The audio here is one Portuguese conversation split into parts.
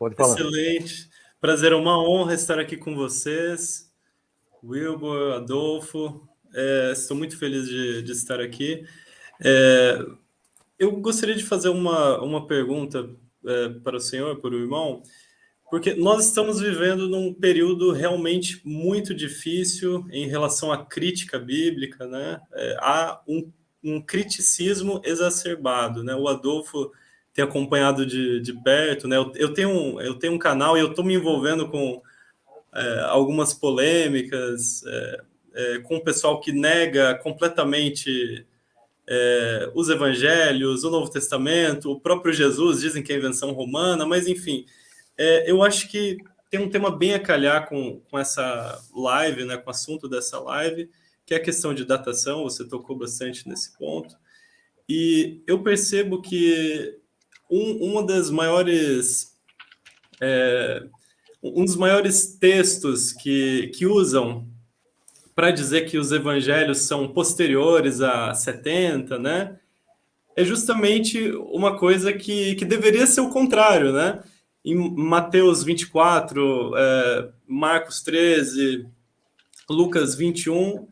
Pode falar. Excelente. Prazer, é uma honra estar aqui com vocês. Wilbur, Adolfo, estou muito feliz de estar aqui. Eu gostaria de fazer uma pergunta para o senhor, para o irmão, porque nós estamos vivendo num período realmente muito difícil em relação à crítica bíblica, né? Há um criticismo exacerbado, né? O Adolfo tem acompanhado de perto, né? Eu tenho um canal e eu estou me envolvendo com algumas polêmicas, com o pessoal que nega completamente os evangelhos, o Novo Testamento, o próprio Jesus, dizem que é invenção romana, mas enfim, eu acho que tem um tema bem a calhar com essa live, né, com o assunto dessa live, que é a questão de datação, você tocou bastante nesse ponto, e eu percebo que uma das maiores... um dos maiores textos que usam para dizer que os evangelhos são posteriores a 70, né? É justamente uma coisa que deveria ser o contrário, né? Em Mateus 24, Marcos 13, Lucas 21,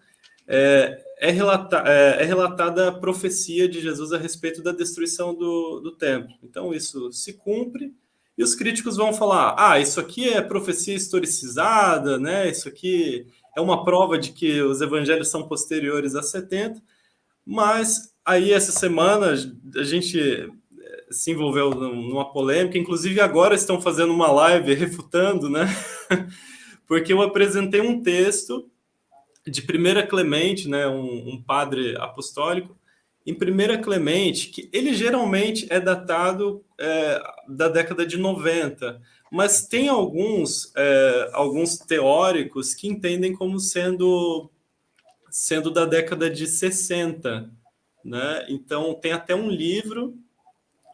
é relatada a profecia de Jesus a respeito da destruição do templo. Então, isso se cumpre, e os críticos vão falar: ah, isso aqui é profecia historicizada, né? Isso aqui é uma prova de que os evangelhos são posteriores a 70, mas aí essa semana a gente se envolveu numa polêmica, inclusive agora estão fazendo uma live refutando, né? Porque eu apresentei um texto de Primeira Clemente, né, um padre apostólico, em Primeira Clemente, que ele geralmente é datado da década de 90, mas tem alguns teóricos que entendem como sendo da década de 60, né? Então tem até um livro,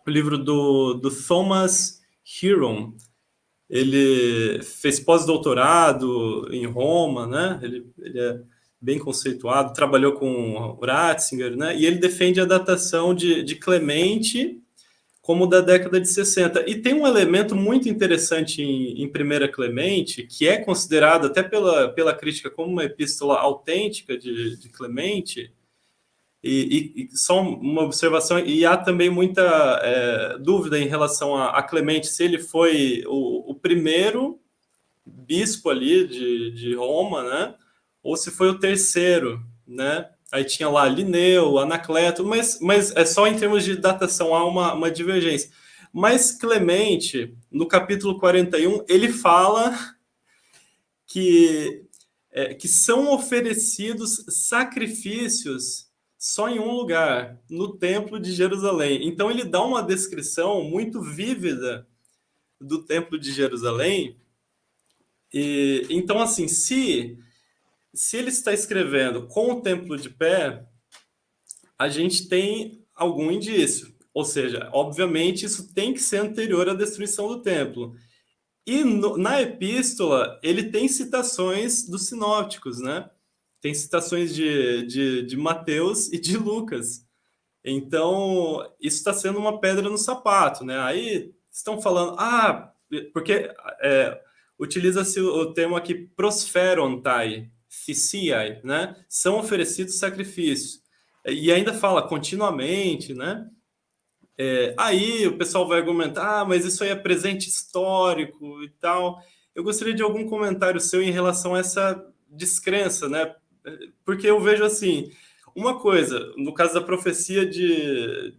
o livro do Thomas Heron. Ele fez pós-doutorado em Roma, né? Ele é bem conceituado, trabalhou com Ratzinger, né? E ele defende a datação de Clemente como da década de 60. E tem um elemento muito interessante em Primeira Clemente, que é considerado até pela crítica como uma epístola autêntica de Clemente, e só uma observação, e há também muita dúvida em relação a Clemente, se ele foi o primeiro bispo ali de Roma, né? Ou se foi o terceiro, né? Aí tinha lá Linneu, Anacleto, mas é só em termos de datação, há uma divergência. Mas Clemente, no capítulo 41, ele fala que são oferecidos sacrifícios só em um lugar, no Templo de Jerusalém. Então ele dá uma descrição muito vívida do Templo de Jerusalém. E então, assim, se ele está escrevendo com o templo de pé, a gente tem algum indício. Ou seja, obviamente, isso tem que ser anterior à destruição do templo. E na epístola, ele tem citações dos sinópticos, né? Tem citações de Mateus e de Lucas. Então, isso está sendo uma pedra no sapato, né? Aí estão falando, porque utiliza-se o termo aqui prosferontai, thiciai, né? São oferecidos sacrifícios. E ainda fala continuamente, né? Aí o pessoal vai argumentar, mas isso aí é presente histórico e tal. Eu gostaria de algum comentário seu em relação a essa descrença, né? Porque eu vejo assim, uma coisa, no caso da profecia de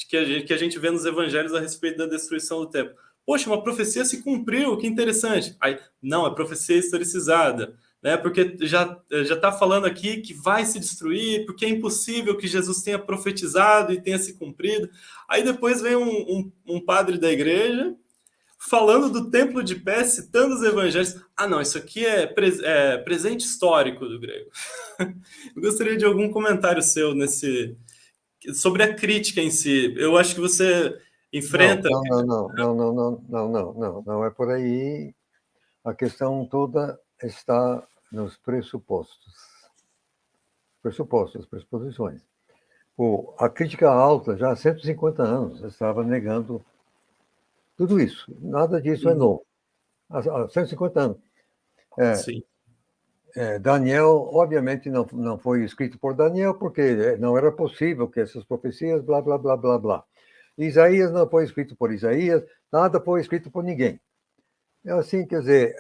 que a gente vê nos evangelhos a respeito da destruição do templo. Poxa, uma profecia se cumpriu, que interessante. Aí, não, é profecia historicizada, né? Porque já está falando aqui que vai se destruir, porque é impossível que Jesus tenha profetizado e tenha se cumprido. Aí depois vem um padre da igreja falando do templo de pé, citando os evangelhos. Ah, não, isso aqui é presente histórico do grego. Eu gostaria de algum comentário seu sobre a crítica em si. Eu acho que você enfrenta... Não é por aí. A questão toda está nos pressuposições. A crítica alta, já há 150 anos, estava negando Tudo isso. Nada disso é novo. Há 150 anos. Sim. Daniel, obviamente, não foi escrito por Daniel, porque não era possível que essas profecias, blá, blá, blá, blá, blá. Isaías não foi escrito por Isaías, nada foi escrito por ninguém. É assim, quer dizer,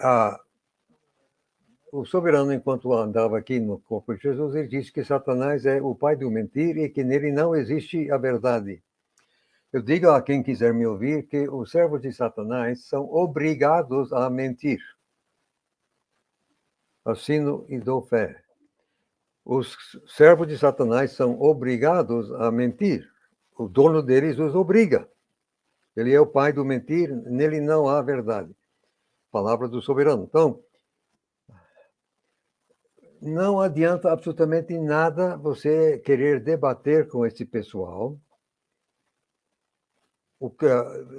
o soberano, enquanto andava aqui no corpo de Jesus, ele disse que Satanás é o pai do mentir e que nele não existe a verdade. Eu digo a quem quiser me ouvir que os servos de Satanás são obrigados a mentir. Assino e dou fé. Os servos de Satanás são obrigados a mentir. O dono deles os obriga. Ele é o pai do mentir, nele não há verdade. Palavra do soberano. Então, não adianta absolutamente nada você querer debater com esse pessoal.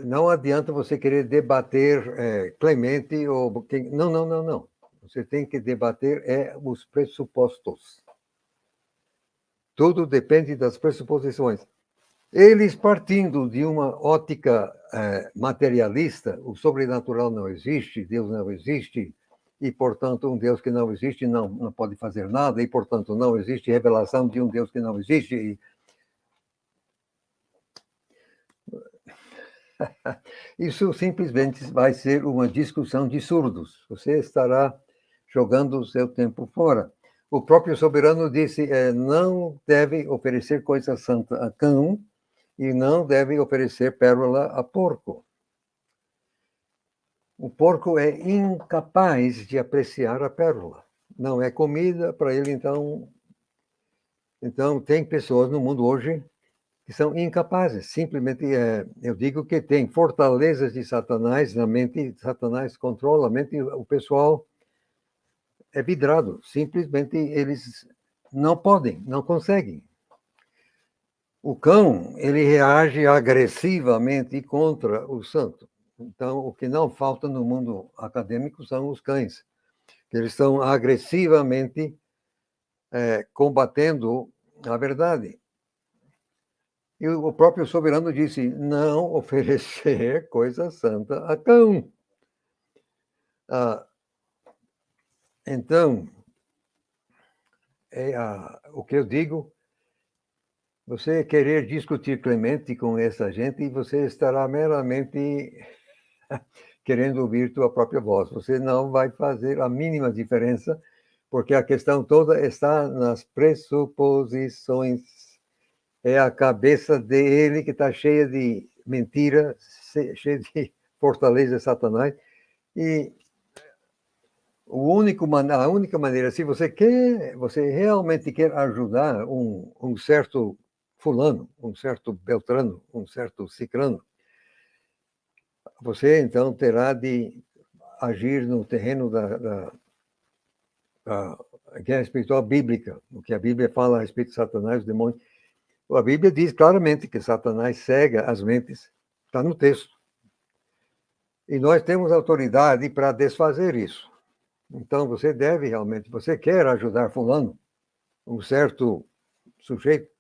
Não adianta você querer debater Clemente ou quem. Não, não, não, não. Você tem que debater os pressupostos. Tudo depende das pressuposições. Eles partindo de uma ótica materialista, o sobrenatural não existe, Deus não existe, e, portanto, um Deus que não existe não pode fazer nada, e, portanto, não existe revelação de um Deus que não existe. Isso simplesmente vai ser uma discussão de surdos. Você estará jogando o seu tempo fora. O próprio soberano disse, não deve oferecer coisa santa a cão e não deve oferecer pérola a porco. O porco é incapaz de apreciar a pérola. Não é comida para ele, então... Então, tem pessoas no mundo hoje que são incapazes. Simplesmente, eu digo que tem fortalezas de Satanás na mente, Satanás controla a mente, o pessoal é vidrado. Simplesmente, eles não podem, não conseguem. O cão, ele reage agressivamente contra o santo. Então, o que não falta no mundo acadêmico são os cães, que eles estão agressivamente combatendo a verdade. E o próprio soberano disse, não oferecer coisa santa a cão. Então, o que eu digo, você querer discutir Clemente com essa gente, e você estará meramente querendo ouvir tua própria voz. Você não vai fazer a mínima diferença, porque a questão toda está nas pressuposições. É a cabeça dele que está cheia de mentira, cheia de fortaleza de Satanás. E a única maneira, se você realmente quer ajudar um certo fulano, um certo beltrano, um certo cicrano, você então terá de agir no terreno da guerra espiritual bíblica, o que a Bíblia fala a respeito de Satanás, os demônios. A Bíblia diz claramente que Satanás cega as mentes, está no texto. E nós temos autoridade para desfazer isso. Então, você deve realmente, você quer ajudar fulano, um certo sujeito,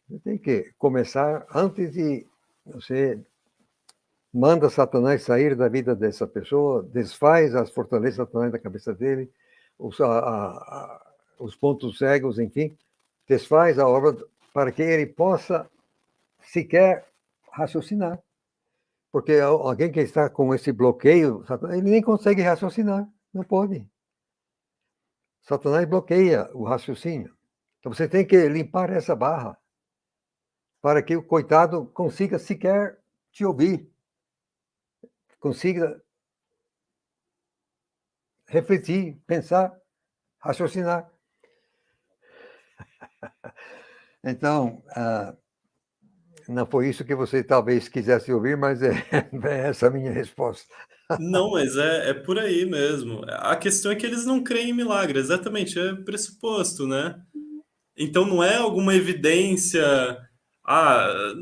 você tem que começar antes de você manda Satanás sair da vida dessa pessoa, desfaz as fortalezas de Satanás da cabeça dele, os pontos cegos, enfim, desfaz a obra para que ele possa sequer raciocinar. Porque alguém que está com esse bloqueio, ele nem consegue raciocinar, não pode. Satanás bloqueia o raciocínio. Então você tem que limpar essa barra para que o coitado consiga sequer te ouvir, consiga refletir, pensar, raciocinar. Então, não foi isso que você talvez quisesse ouvir, mas é essa a minha resposta. Não, mas é por aí mesmo. A questão é que eles não creem em milagre, exatamente, é pressuposto, né? Então não é alguma evidência.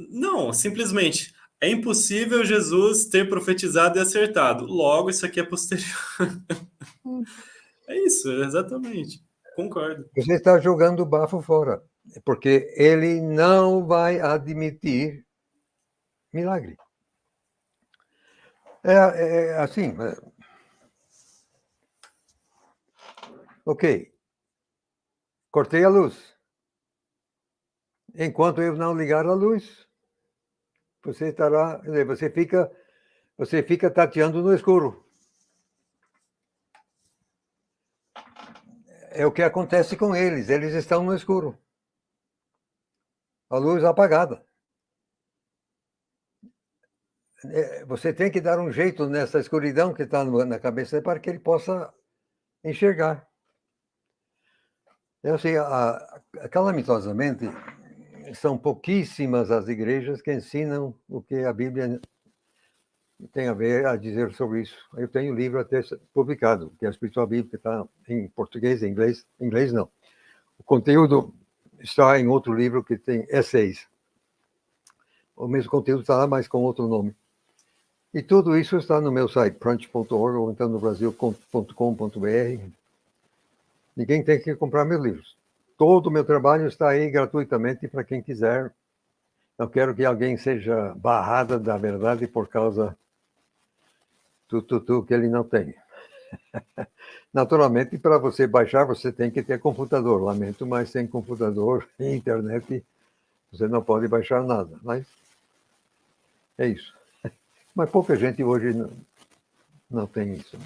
Não, simplesmente é impossível Jesus ter profetizado e acertado. Logo, isso aqui é posterior. É isso, exatamente. Concordo. Você está jogando o bafo fora, porque ele não vai admitir milagre. Assim. Ok. Cortei a luz. Enquanto eu não ligar a luz, você estará. Você fica tateando no escuro. É o que acontece com eles. Eles estão no escuro. A luz apagada. Você tem que dar um jeito nessa escuridão que está na cabeça para que ele possa enxergar. Eu sei, calamitosamente, são pouquíssimas as igrejas que ensinam o que a Bíblia tem a dizer sobre isso. Eu tenho um livro até publicado, que é a Espiritual Bíblica, está em português, em inglês. Em inglês, não. O conteúdo está em outro livro que tem essays. O mesmo conteúdo está lá, mas com outro nome. E tudo isso está no meu site, prunch.org, ou então no brasil.com.br. Ninguém tem que comprar meus livros. Todo o meu trabalho está aí gratuitamente para quem quiser. Não quero que alguém seja barrada da verdade por causa do que ele não tem. Naturalmente, para você baixar, você tem que ter computador. Lamento, mas sem computador e internet, você não pode baixar nada. Mas é isso. Mas pouca gente hoje não tem isso.